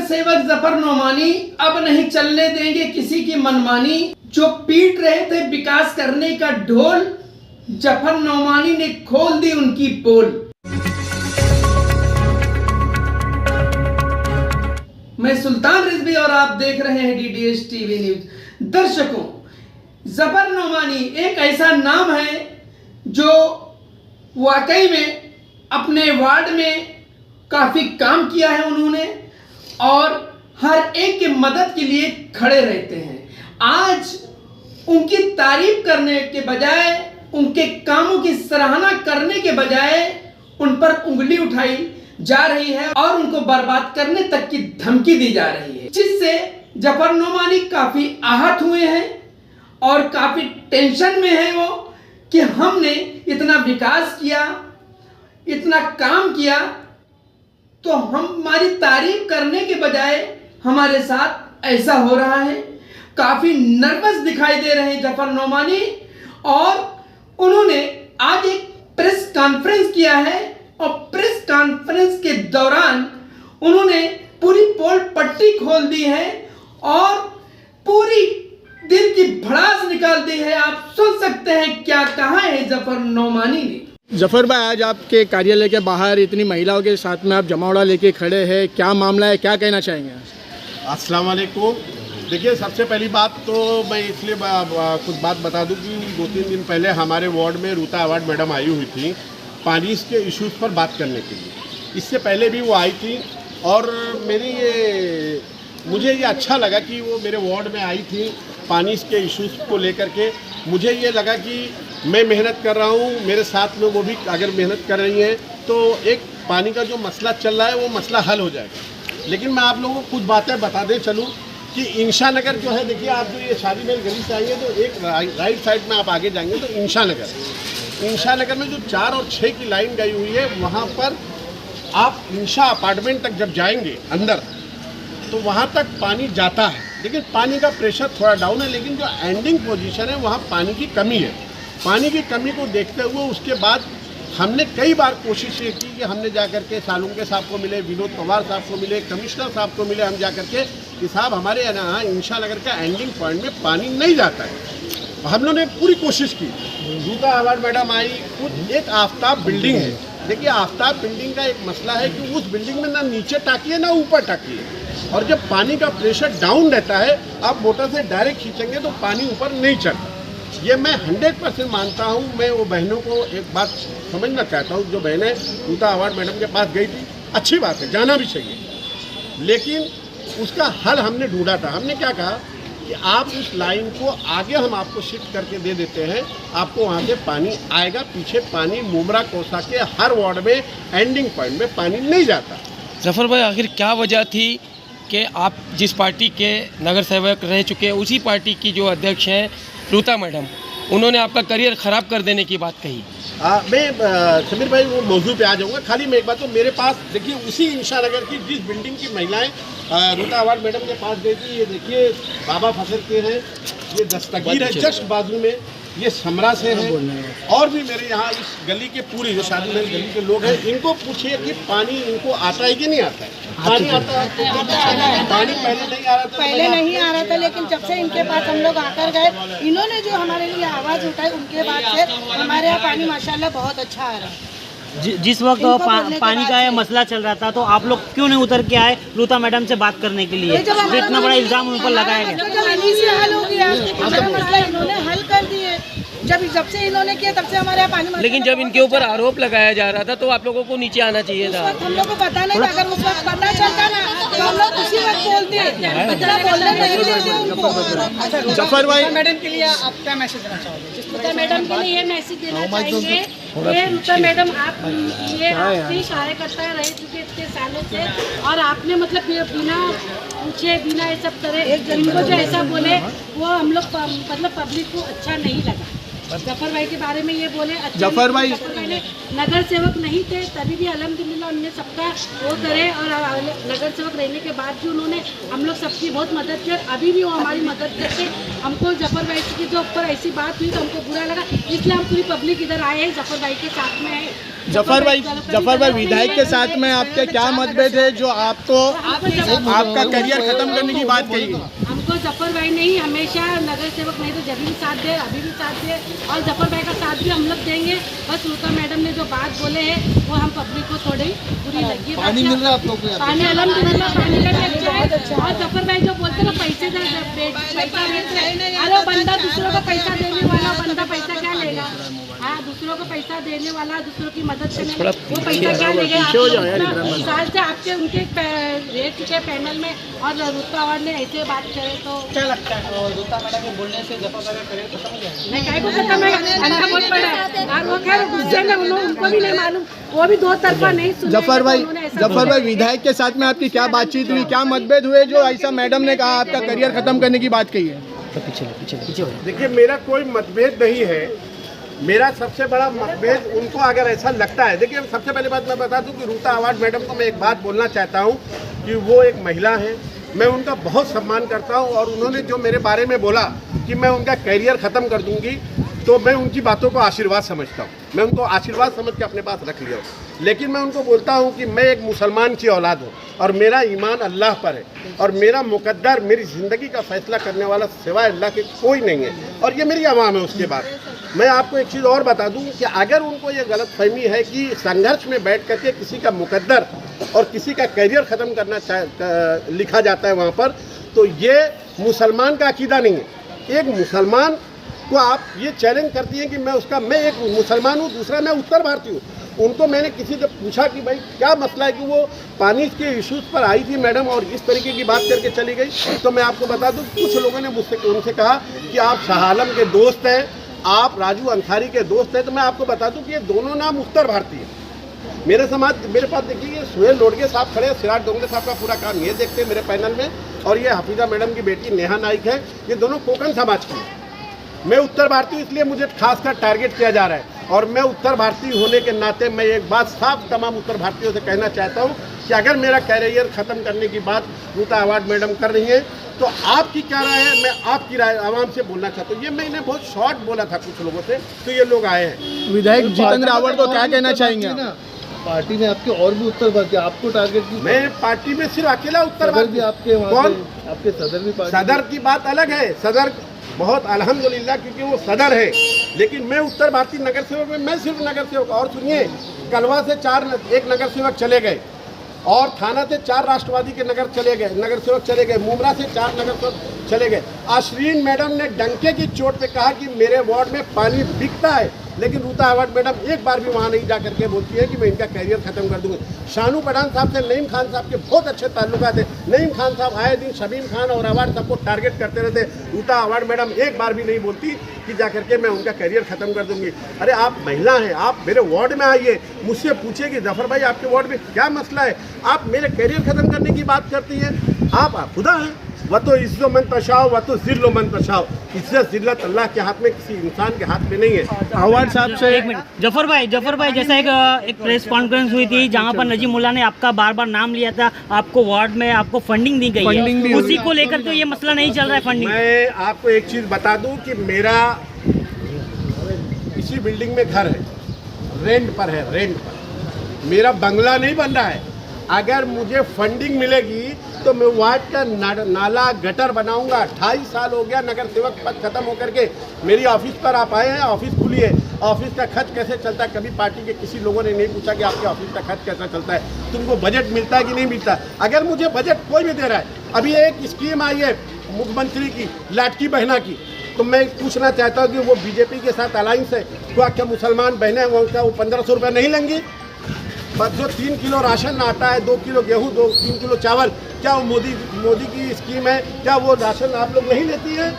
सेवक जफर नोमानी अब नहीं चलने देंगे किसी की मनमानी। जो पीट रहे थे विकास करने का ढोल, जफर नोमानी ने खोल दी उनकी पोल। मैं सुल्तान रिजवी और आप देख रहे हैं डीडीएस टीवी न्यूज। दर्शकों, जफर नोमानी एक ऐसा नाम है जो वाकई में अपने वार्ड में काफी काम किया है उन्होंने और हर एक की मदद के लिए खड़े रहते हैं। आज उनकी तारीफ करने के बजाय, उनके कामों की सराहना करने के बजाय उन पर उंगली उठाई जा रही है और उनको बर्बाद करने तक की धमकी दी जा रही है, जिससे जफर नोमानी काफी आहत हुए हैं और काफी टेंशन में है वो कि हमने इतना विकास किया, इतना काम किया, तो हमारी तारीफ करने के बजाय हमारे साथ ऐसा हो रहा है। काफी नर्वस दिखाई दे रहे हैं जफर नोमानी और उन्होंने आज एक प्रेस कॉन्फ्रेंस किया है और प्रेस कॉन्फ्रेंस के दौरान उन्होंने पूरी पोल पट्टी खोल दी है और पूरी दिल की भड़ास निकाल दी है। आप सुन सकते हैं क्या कहा है जफर नोमानी ने। जफर भाई, आज आपके कार्यालय के बाहर इतनी महिलाओं के साथ में आप जमावड़ा लेके खड़े हैं, क्या मामला है, क्या कहना चाहेंगे? अस्सलाम वालेकुम। देखिए, सबसे पहली बात तो मैं इसलिए कुछ बात बता दूं कि 2-3 दिन पहले हमारे वार्ड में रूता अवार्ड मैडम आई हुई थी पानी के इश्यूज़ पर बात करने के लिए। इससे पहले भी वो आई थी और मुझे ये अच्छा लगा कि वो मेरे वार्ड में आई थी पानी के इश्यूज़ को लेकर के। मुझे ये लगा कि मैं मेहनत कर रहा हूँ, मेरे साथ में वो भी अगर मेहनत कर रही हैं तो एक पानी का जो मसला चल रहा है वो मसला हल हो जाएगा। लेकिन मैं आप लोगों को कुछ बातें बता दे चलूँ कि इंशा नगर जो है, देखिए आप जो ये शादी महल गली से आएंगे तो एक राइट साइड में आप आगे जाएंगे तो इंशा नगर में जो 4 और 6 की लाइन गई हुई है, वहाँ पर आप इंशा अपार्टमेंट तक जब जाएंगे अंदर तो वहाँ तक पानी जाता है, लेकिन पानी का प्रेशर थोड़ा डाउन है। लेकिन जो एंडिंग पोजीशन है वहाँ पानी की कमी है। पानी की कमी को देखते हुए उसके बाद हमने कई बार कोशिश ये की कि हमने जाकर के सालुंके साहब को मिले, विनोद पवार साहब को मिले, कमिश्नर साहब को मिले, हम जाकर के कि साहब हमारे यहाँ इंशा नगर का एंडिंग पॉइंट में पानी नहीं जाता है। हम लोगों ने पूरी कोशिश की। रूता अवार्ड मैडम आई, खुद एक आफ्ताब बिल्डिंग है। देखिए, आफ्ताब बिल्डिंग का एक मसला है कि उस बिल्डिंग में ना नीचे टाकी है ना ऊपर टाकी है, और जब पानी का प्रेशर डाउन रहता है, आप मोटर से डायरेक्ट खींचेंगे तो पानी ऊपर नहीं चढ़ता। ये मैं 100% मानता हूँ। मैं वो बहनों को एक बात समझना चाहता हूँ, जो बहनें रूता अवार्ड मैडम के पास गई थी, अच्छी बात है, जाना भी चाहिए, लेकिन उसका हल हमने ढूंढा था। हमने क्या कहा कि आप उस लाइन को आगे हम आपको शिफ्ट करके दे देते हैं, आपको वहाँ से पानी आएगा। पीछे पानी मुमरा कोसा के हर वार्ड में एंडिंग पॉइंट में पानी नहीं जाता। जफर भाई, आखिर क्या वजह थी कि आप जिस पार्टी के नगर सेवक रह चुके हैं, उसी पार्टी की जो अध्यक्ष हैं रूता मैडम, उन्होंने आपका करियर ख़राब कर देने की बात कही? मैं समीर भाई वो मौजू पे आ जाऊँगा। खाली मैं एक बात, तो मेरे पास देखिए उसी इंशा नगर की जिस बिल्डिंग की महिलाएं रूता अवार्ड मैडम के पास गई थी, ये देखिए बाबा फसर के हैं, ये दस्तगीर है जस्ट बाजू में, ये समरा से हैं, और भी मेरे यहाँ इस गली के पूरी जो शादी महल गली के लोग हैं, इनको पूछिए कि पानी इनको आता है कि नहीं आता है। पानी आता है, पानी पहले नहीं आ रहा था, पहले नहीं आ रहा था, लेकिन जब से इनके पास हम लोग आकर गए, इन्होंने जो हमारे लिए आवाज़ उठाई, उनके बाद से हमारे यहाँ पानी माशाल्लाह बहुत अच्छा आ रहा है। जिस वक्त पानी का ये मसला चल रहा था, तो आप लोग क्यों नहीं उतर के आए रूता मैडम से बात करने के लिए? इतना बड़ा इल्जाम उन पर लगाया गया। जब इन्हीं से हल हो गया, हमारा मसला इन्होंने हल कर दिए। जब से इन्होंने किया तब से हमारे यहाँ पानी। लेकिन जब इनके ऊपर आरोप लगाया जा रहा था तो आप लोगों को नीचे आना चाहिए था। हम लोग को पता नहीं था, अगर उस वक्त पता चलता ना तो हम लोग उसी वक्त बोलते। इतना बोलने नहीं देते उनको। जफर भाई, मैडम के लिए आप क्या मैसेज देना चाहोगे? रूता मैडम के लिए ये मैसेज देना चाहेंगे, ये रूता मैडम आप ये आपकी कार्यकर्ता रह चुके इतने सालों से, और आपने मतलब बिना पूछे बिना ये सब करे इनको जो ऐसा बोले, वो हम लोग मतलब पब्लिक को अच्छा नहीं लगा। जफर भाई के बारे में ये बोले अच्छा। जफर भाई पहले नगर सेवक नहीं थे, तभी भी अल्हम्दुलिल्लाह उन्होंने सबका वो करे, और नगर सेवक रहने के बाद भी उन्होंने हम लोग सबकी बहुत मदद की, अभी भी वो हमारी मदद करते। हमको जफर भाई की जो ऊपर ऐसी बात हुई तो हमको बुरा लगा, इसलिए हम पूरी पब्लिक इधर आए हैं, जफर भाई के साथ में है। जफर भाई विधायक के साथ में आपके क्या मतभेद है जो आपको आपका करियर खत्म करने की बात कही है? हमको जफर भाई ने ही हमेशा नगर सेवक नहीं तो जब भी साथ दे, अभी भी साथ दे, और जफर भाई का साथ भी हम लोग देंगे। बस रूता मैडम ने जो बात बोले हैं वो हम पब्लिक को थोड़ी बुरी लगी। पानी मिल रहा है आप लोग को? पानी अल्हम्दुलिल्लाह पानी का भी अच्छा है। और जफर भाई जो बोलते हैं ना पैसा अरे बंदा दूसरों को पैसा देने वाला बंदा पैसा क्या लेगा? हाँ, दूसरों को पैसा देने वाला, दूसरों की मदद करने वो पैसा क्या लेगा? साल से आपके उनके रह चुके पैनल में और रूता अवार्ड ने ऐसे बात करे तो क्या लगता है? रूता मैडम के बोलने से जफर भाई का करियर खत्म हो जाएगा? नहीं, क्या को खत्म है? अंधा बहुत बड़ा है और वो खैर गुस्से में उनको भी नहीं मालूम, वो भी दो तरफा नहीं सुन। जफर भाई विधायक के साथ में आपकी क्या बातचीत हुई, क्या मतभेद हुए जो ऐसा मैडम ने कहा आपका करियर खत्म करने की बात कही है? देखिए, मेरा कोई मतभेद नहीं है। मेरा सबसे बड़ा मतभेद उनको अगर ऐसा लगता है, देखिए सबसे पहले बात मैं बता दूं कि रूता अवार्ड मैडम को मैं एक बात बोलना चाहता हूं कि वो एक महिला है, मैं उनका बहुत सम्मान करता हूं और उन्होंने जो मेरे बारे में बोला कि मैं उनका करियर ख़त्म कर दूंगी, तो मैं उनकी बातों को आशीर्वाद समझता हूँ। मैं उनको आशीर्वाद समझ के अपने पास रख लिया हूँ। लेकिन मैं उनको बोलता हूँ कि मैं एक मुसलमान की औलाद हूँ और मेरा ईमान अल्लाह पर है और मेरा मुकद्दर, मेरी ज़िंदगी का फैसला करने वाला सिवाय अल्लाह के कोई नहीं है और ये मेरी आवाम है। उसके बाद मैं आपको एक चीज़ और बता दूँ कि अगर उनको ये गलतफहमी है कि संघर्ष में बैठ करके किसी का मुकद्दर और किसी का करियर ख़त्म करना लिखा जाता है वहाँ पर, तो ये मुसलमान का अकीदा नहीं है। एक मुसलमान को आप ये चैलेंज करती हैं कि मैं एक मुसलमान हूँ, दूसरा मैं उत्तर भारतीय हूँ। उनको मैंने किसी से पूछा कि भाई क्या मसला है कि वो पानी के इश्यूज़ पर आई थी मैडम और इस तरीके की बात करके चली गई, तो मैं आपको बता दूं कुछ लोगों ने मुझसे उनसे कहा कि आप शाह आलम के दोस्त हैं, आप राजू अंसारी के दोस्त हैं। तो मैं आपको बता दूं कि ये दोनों नाम उत्तर भारतीय हैं। मेरे पास देखिए सुहेल लोडगे साहब खड़े हैं, सिराज डोंगरे साहब का पूरा काम ये देखते हैं मेरे पैनल में, और ये हफीज़ा मैडम की बेटी नेहा नाइक है, ये दोनों कोकण समाज की हैं। मैं उत्तर भारतीय इसलिए मुझे खासकर टारगेट किया जा रहा है और मैं उत्तर भारतीय होने के नाते मैं एक बात साफ तमाम उत्तर भारतीयों से कहना चाहता हूं कि अगर मेरा कैरियर ख़त्म करने की बात रूता अवार्ड मैडम कर रही है तो आपकी क्या राय है, मैं आपकी राय आवाम से बोलना चाहता हूँ। ये मैंने बहुत शॉर्ट बोला था कुछ लोगों से, तो ये लोग आए हैं। विधायक जितेंद्र अवार्ड को क्या कहना चाहेंगे? पार्टी में आपके और भी उत्तर भारतीय आपको टारगेट की? मैं पार्टी में सिर्फ अकेला उत्तर भारतीय। आपके कौन? आपके सदर भी पार्टी? सदर की बात अलग है, सदर बहुत अल्हम्दुलिल्लाह क्योंकि वो सदर है, लेकिन मैं उत्तर भारतीय नगर सेवक में मैं सिर्फ नगर सेवक। और सुनिए, कलवा से एक नगर सेवक चले गए और थाना से 4 राष्ट्रवादी के नगर सेवक चले गए, मुमरा से 4 नगर सेवक चले गए। आश्रीन मैडम ने डंके की चोट पे कहा कि मेरे वार्ड में पानी बिकता है, लेकिन रूता अवार्ड मैडम एक बार भी वहाँ नहीं जा करके बोलती है कि मैं इनका कैरियर खत्म कर दूंगी। शानू पठान साहब से नईम खान साहब के बहुत अच्छे ताल्लुकात थे। नईम खान साहब आए दिन शमीम खान और अवार्ड सबको टारगेट करते रहते। रूता अवार्ड मैडम एक बार भी नहीं बोलती कि जा करके मैं उनका कैरियर खत्म कर दूंगी। अरे आप महिला हैं, आप मेरे वार्ड में आइए, मुझसे पूछिए कि जफर भाई आपके वार्ड में क्या मसला है, आप मेरे कैरियर खत्म करने की बात करती हैं। आप खुदा हैं, वह तो इज्जो मन तशाओ वह तो जिल्लो मन तशाओ। इज्जत जिल्लत अल्लाह के हाथ में, किसी इंसान के हाथ में नहीं है। अवार्ड साहब से एक मिनट, जफर भाई जैसा एक प्रेस कॉन्फ्रेंस हुई थी जहां पर नजीम मुल्ला ने आपका बार नाम लिया था, आपको वार्ड में आपको फंडिंग दी गई है, उसी को लेकर तो ये मसला नहीं चल रहा है फंडिंग। मैं आपको एक चीज़ बता दूं कि मेरा इसी बिल्डिंग में घर है, रेंट पर है, रेंट पर। मेरा बंगला नहीं बन रहा है। अगर मुझे फंडिंग मिलेगी तो मैं वार्ड का नाला गटर बनाऊंगा। 2.5 साल हो गया नगर सेवक पद खत्म होकर के। मेरी ऑफिस पर आप आए हैं, ऑफिस खुली है, ऑफिस का खर्च कैसे चलता है, कभी पार्टी के किसी लोगों ने नहीं पूछा कि आपके ऑफिस का खर्च कैसा चलता है, तुमको बजट मिलता है कि नहीं मिलता। अगर मुझे बजट कोई भी दे रहा है, अभी एक स्कीम आई है मुख्यमंत्री की लाडकी बहना की, तो मैं पूछना चाहता हूँ कि वो बीजेपी के साथ अलायंस है, तो क्या मुसलमान बहनें वो 1500 रुपये नहीं लेंगी? बस जो 3 किलो राशन आता है, 2 किलो गेहूँ, 3 किलो चावल, क्या वो मोदी की स्कीम है? क्या वो राशन आप लोग नहीं लेती हैं?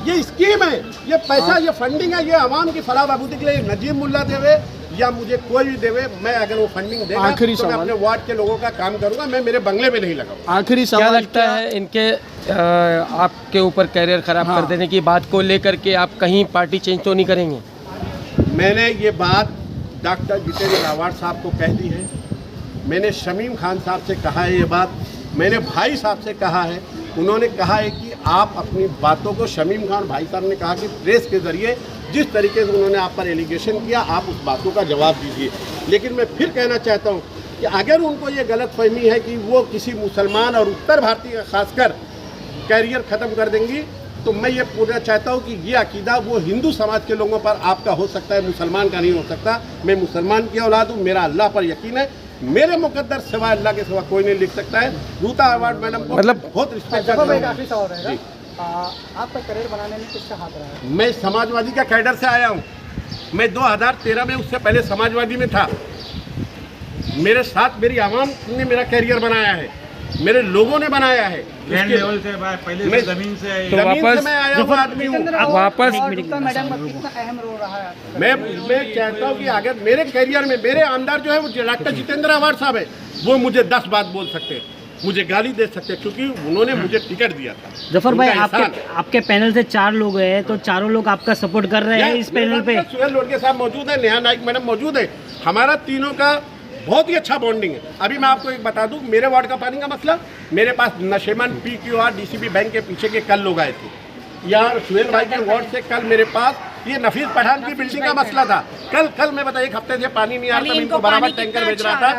ये स्कीम है, ये पैसा, ये फंडिंग है, ये आवाम की फलाह बहबूदी के लिए नजीम मुल्ला देवे या मुझे कोई भी देवे, मैं अगर वो फंडिंग देगा तो मैं अपने वार्ड के लोगों का काम करूंगा, मैं मेरे बंगले में नहीं लगाऊंगा। आखिरी क्या सवाल, लगता है इनके आपके ऊपर कैरियर खराब कर देने की बात को लेकर के आप कहीं पार्टी चेंज तो नहीं करेंगे? मैंने ये बात डॉक्टर जितेंद्र अवार्ड साहब को कह दी है, मैंने शमीम खान साहब से कहा है ये बात, मैंने भाई साहब से कहा है, उन्होंने कहा है कि आप अपनी बातों को, शमीम खान भाई साहब ने कहा कि प्रेस के ज़रिए जिस तरीके से उन्होंने आप पर एलिगेशन किया, आप उस बातों का जवाब दीजिए। लेकिन मैं फिर कहना चाहता हूँ कि अगर उनको ये गलतफहमी है कि वो किसी मुसलमान और उत्तर भारतीय का खासकर कैरियर ख़त्म कर देंगी, तो मैं ये पूछना चाहता हूँ कि ये अकीदा वो हिंदू समाज के लोगों पर आपका हो सकता है, मुसलमान का नहीं हो सकता। मैं मुसलमान की औलाद हूँ, मेरा अल्लाह पर यकीन है, मेरे मुकद्दर सिवाय अल्लाह के सिवा कोई नहीं लिख सकता है। रूता अवार्ड मैडम को मतलब बहुत रिस्पेक्ट करता हूँ। आपका करियर बनाने में किसका हाथ रहा है? मैं समाजवादी का कैडर से आया हूँ। मैं 2013 में, उससे पहले समाजवादी में था। मेरे साथ मेरी आवाम ने मेरा कैरियर बनाया है, मेरे लोगों ने बनाया है। लेवल से पहले मैं जमीन से तो वापस मैं आया हुआ आदमी हूँ। वापस मैडम का कितना अहम रोल रहा है? मैं चाहता हूँ कि अगर मेरे कैरियर में मेरे आमदार जो है वो डॉक्टर जितेंद्र अवार्ड साहब है, वो मुझे 10 बात बोल सकते हैं, मुझे गाली दे सकते हैं, क्योंकि उन्होंने मुझे टिकट दिया था। जफर भाई, उनका एहसान। आपके पैनल से 4 लोग हैं, तो चारों लोग आपका सपोर्ट कर रहे हैं इस पैनल पे? सुहेल लोडके साहब मौजूद है, नेहा नाइक मैडम मौजूद है। हमारा तीनों का बहुत ही अच्छा बॉन्डिंग है। अभी मैं आपको एक बता दूं, मेरे वार्ड का पानी का मसला, मेरे पास नशेमन PQR DCB बैंक के पीछे के कल लोग आए थे। यार सुहेल भाई के वार्ड से कल मेरे पास ये नफीस पठान की बिल्डिंग का मसला था। कल मैं बताया, 1 हफ्ते से पानी नहीं आ रहा था, मैं इनको बराबर टैंकर भेज रहा था।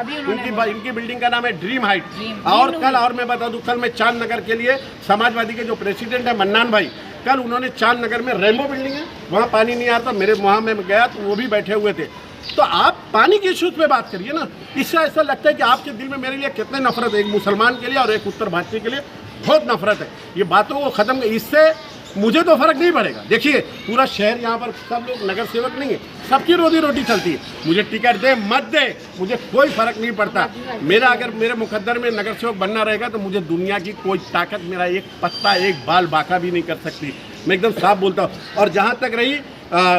इनकी बिल्डिंग का नाम है ड्रीम हाइट। और मैं बता दूं, कल मैं चांद नगर के लिए समाजवादी के जो प्रेसिडेंट है मन्नान भाई, कल उन्होंने चांद नगर में रेनबो बिल्डिंग है, वहाँ पानी नहीं आ रहा था, मेरे वहाँ में गया तो वो भी बैठे हुए थे। तो आप पानी के इश्यूज पे बात करिए ना। इससे ऐसा लगता है कि आपके दिल में मेरे लिए कितने नफरत है, एक मुसलमान के लिए और एक उत्तर भारतीय के लिए बहुत नफरत है। ये बातों को ख़त्म, इससे मुझे तो फ़र्क नहीं पड़ेगा। देखिए पूरा शहर यहाँ पर सब लोग नगर सेवक नहीं है, सबकी रोजी रोटी चलती है। मुझे टिकट दे मत दे, मुझे कोई फ़र्क नहीं पड़ता। मेरा अगर मेरे मुकद्दर में नगर सेवक बनना रहेगा तो मुझे दुनिया की कोई ताकत मेरा एक पत्ता एक बाल बाका भी नहीं कर सकती। मैं एकदम साफ बोलता हूँ। और जहाँ तक रही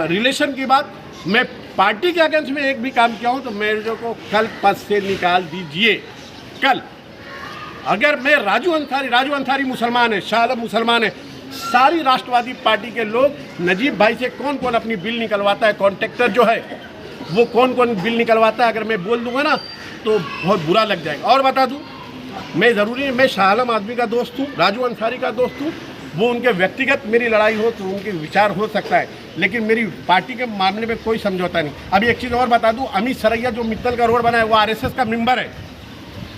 रिलेशन की बात, मैं पार्टी के अगेंस्ट में एक भी काम किया हूँ तो मेरे को कल पद से निकाल दीजिए। कल अगर मैं राजू अंसारी मुसलमान है, शाह आलम मुसलमान है, सारी राष्ट्रवादी पार्टी के लोग, नजीब भाई से कौन कौन अपनी बिल निकलवाता है, कॉन्ट्रैक्टर जो है वो कौन कौन बिल निकलवाता है, अगर मैं बोल दूंगा ना तो बहुत बुरा लग जाएगा। और बता दूं, मैं ज़रूरी है, मैं शाह आलम आदमी का दोस्त हूँ, राजू अंसारी का दोस्त हूँ। वो उनके व्यक्तिगत मेरी लड़ाई हो तो उनके विचार हो सकता है, लेकिन मेरी पार्टी के मामले में कोई समझौता नहीं। अभी एक चीज़ और बता दूं, अमित सरैया जो मित्तल का रोड बना है वो RSS का मेंबर है,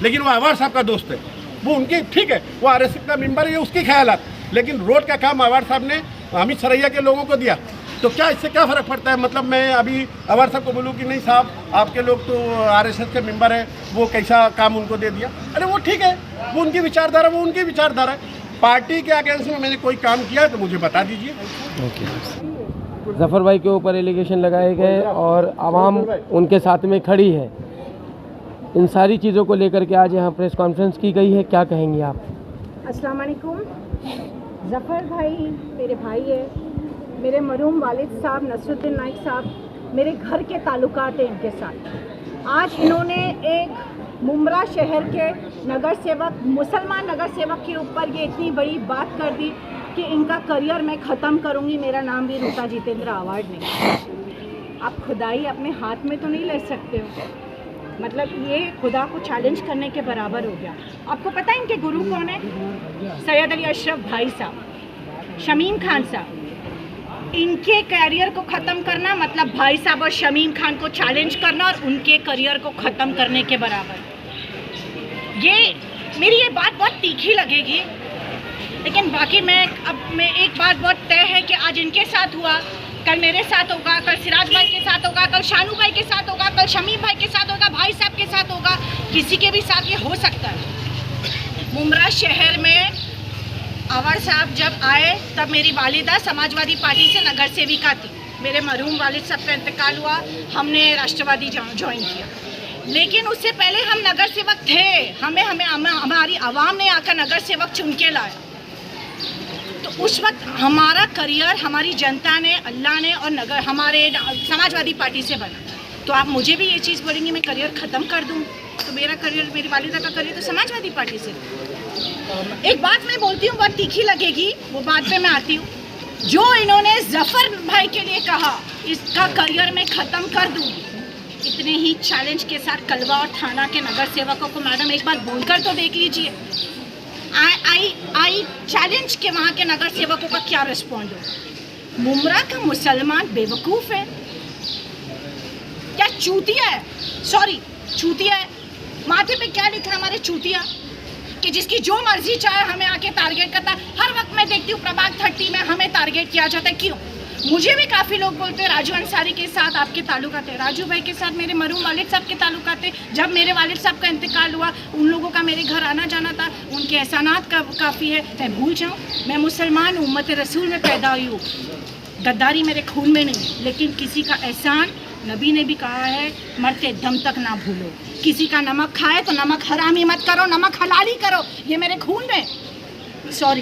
लेकिन वो अवार्ड साहब का दोस्त है। वो उनके ठीक है, वो RSS का मेंबर है, ये उसके ख्यालात, लेकिन रोड का काम अवार्ड साहब ने अमित सरैया के लोगों को दिया। तो क्या इससे क्या फ़र्क पड़ता है? मतलब मैं अभी अवार्ड साहब को बोलूँ कि नहीं साहब आपके लोग तो RSS के मेंबर है, वो कैसा काम उनको दे दिया? अरे वो ठीक है, वो उनकी विचारधारा, वो उनकी विचारधारा है। पार्टी के अगेंस्ट में मैंने कोई काम किया तो मुझे बता दीजिए। जफर भाई के ऊपर एलिगेशन लगाए गए और आवाम उनके साथ में खड़ी है। इन सारी चीज़ों को लेकर के आज यहाँ प्रेस कॉन्फ्रेंस की गई है, क्या कहेंगी आप? अस्सलाम वालेकुम। जफ़र भाई मेरे भाई है, मेरे मरहूम वालिद साहब नसरुद्दीन नाइक साहब मेरे घर के ताल्लुकात हैं इनके साथ। आज इन्होंने एक मुमरा शहर के नगर सेवक, मुसलमान नगर सेवक के ऊपर ये इतनी बड़ी बात कर दी कि इनका करियर मैं ख़त्म करूँगी, मेरा नाम भी रूता जितेंद्र अवार्ड नहीं। आप खुदाई अपने हाथ में तो नहीं ले सकते हो, मतलब ये खुदा को चैलेंज करने के बराबर हो गया। आपको पता है इनके गुरु कौन है? सैयद अली अशरफ भाई साहब, शमीम खान साहब। इनके करियर को ख़त्म करना मतलब भाई साहब और शमीम खान को चैलेंज करना और उनके करियर को ख़त्म करने के बराबर। ये मेरी ये बात बहुत तीखी लगेगी, लेकिन बाकी मैं एक बात बहुत तय है कि आज इनके साथ हुआ, कल मेरे साथ होगा, कल सिराज भाई के साथ होगा, कल शानू भाई के साथ होगा, कल शमीम भाई के साथ होगा, भाई साहब के साथ होगा, किसी के भी साथ ये हो सकता है। मुमरा शहर में अवार्ड साहब जब आए तब मेरी वालिदा समाजवादी पार्टी से नगर सेविका थी। मेरे मरहूम वालिद साहब का इंतकाल हुआ, हमने राष्ट्रवादी ज्वाइन किया, लेकिन उससे पहले हम नगर सेवक थे। हमारी आवाम ने आकर नगर सेवक चुन के लाया। तो उस वक्त हमारा करियर हमारी जनता ने, अल्लाह ने और हमारे समाजवादी पार्टी से बना। तो आप मुझे भी ये चीज़ बोलेंगे मैं करियर ख़त्म कर दूँ, तो मेरा करियर, मेरी वालिदा का करियर तो समाजवादी पार्टी से। एक बात मैं बोलती हूँ, बहुत तीखी लगेगी, वो बात पे मैं आती हूँ। जो इन्होंने जफ़र भाई के लिए कहा इसका करियर मैं ख़त्म कर दूँगी, इतने ही चैलेंज के साथ कलवा और थाना के नगर सेवकों को मैडम एक बार बोलकर तो देख लीजिए। आई चैलेंज के वहाँ के नगर सेवकों का क्या रिस्पॉन्ड हो। मुमरा का मुसलमान बेवकूफ़ है क्या चूतिया है? सॉरी, चूतिया है। माथे पे क्या लिखा है हमारे चूतिया कि जिसकी जो मर्जी चाहे हमें आके टारगेट करता है। हर वक्त मैं देखती हूँ प्रभाग 30 में हमें टारगेट किया जाता है। क्यों? मुझे भी काफ़ी लोग बोलते हैं राजू अंसारी के साथ आपके ताल्लुकात है। राजू भाई के साथ मेरे मरूम वालिद साहब के ताल्लुकात है। जब मेरे वालिद साहब का इंतकाल हुआ उन लोगों का मेरे घर आना जाना था, उनके एहसानात काफ़ी है। मैं भूल जाऊँ? मैं मुसलमान हूँ, उम्मत रसूल में पैदा हुई हूँ, गद्दारी मेरे खून में नहीं, लेकिन किसी का एहसान नबी ने भी कहा है मरते दम तक ना भूलो। किसी का नमक खाए तो नमक हरामी मत करो, नमक हलाली करो, ये मेरे खून में। सॉरी,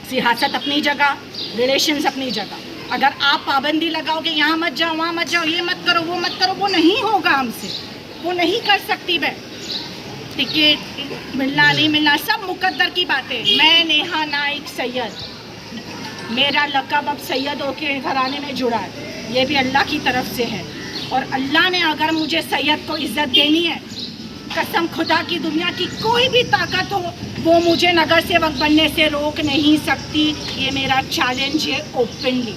सियासत अपनी जगह, रिलेशंस अपनी जगह। अगर आप पाबंदी लगाओगे यहाँ मत जाओ, वहाँ मत जाओ, ये मत करो, वो नहीं होगा हमसे, वो नहीं कर सकती मैं। टिकट मिलना नहीं मिलना सब मुकद्दर की बातें। मैं नेहा नाइक सैयद, मेरा लक़ब अब सैयदों के घराने में जुड़ा है, ये भी अल्लाह की तरफ से है। और अल्लाह ने अगर मुझे सैयद को इज़्ज़त देनी है, कसम खुदा की दुनिया की कोई भी ताकत हो वो मुझे नगर सेवक बनने से रोक नहीं सकती। ये मेरा चैलेंज है ओपनली।